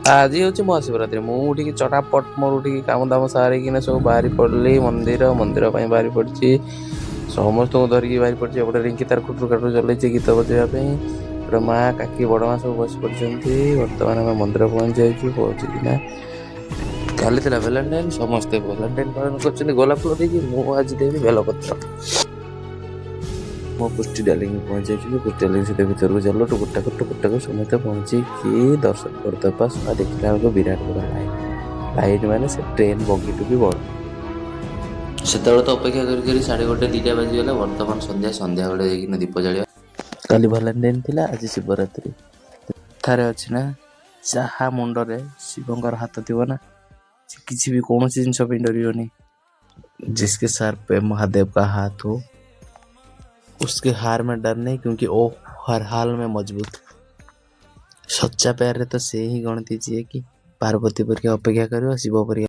आज हूँ महाशिवरात्रि मुझे चटापट मोर उठी काम दाम सारिकिना सब बाहरी पड़ली मंदिर मंदिर बाहरी पड़ी समस्त को धरिकी बाहरी पड़ी गोटे रिंकी तार खुटरू खाटू चलैसे गीत बजाइवाई गोटे माँ काकी बड़ माँ सब बस पड़ी बर्तमान आम मंदिर पहुंच जाइए पहुँचिकिना काली भैलेटाइन समस्ते भैलेटाइन पालन कर गोलाप फूल देकी मुझे देवी बेलपत्र मो पुष्टि डालिंग पहुंच जाइए पुष्टि डालिंग से भर को चलो टुकुटाक समस्त पहुँचिकी दर्शन करदे सुना देखला बेलू विराट बड़ा लाइन माने से ट्रेन बगी टू भी बड़ से तो अपेक्षा कर साढ़े गोटे दीटा बाजीगला बर्तमान संध्या बेले जाइए दीप जालिया काली भैलेटाइन थिला आज शिवरात्रि थारे अच्छी ना जहा मुंडरे शिवंकर हाथ थी ना किसी भी कौन सी जिन डरनी जिसके सर पे महादेव का हाथ हो उसके हार में डर नहीं क्योंकि वो हर हाल में मजबूत सच्चा प्यार रे तो से ही गणती जी कि पार्वती पर अपेक्षा कर शिव पर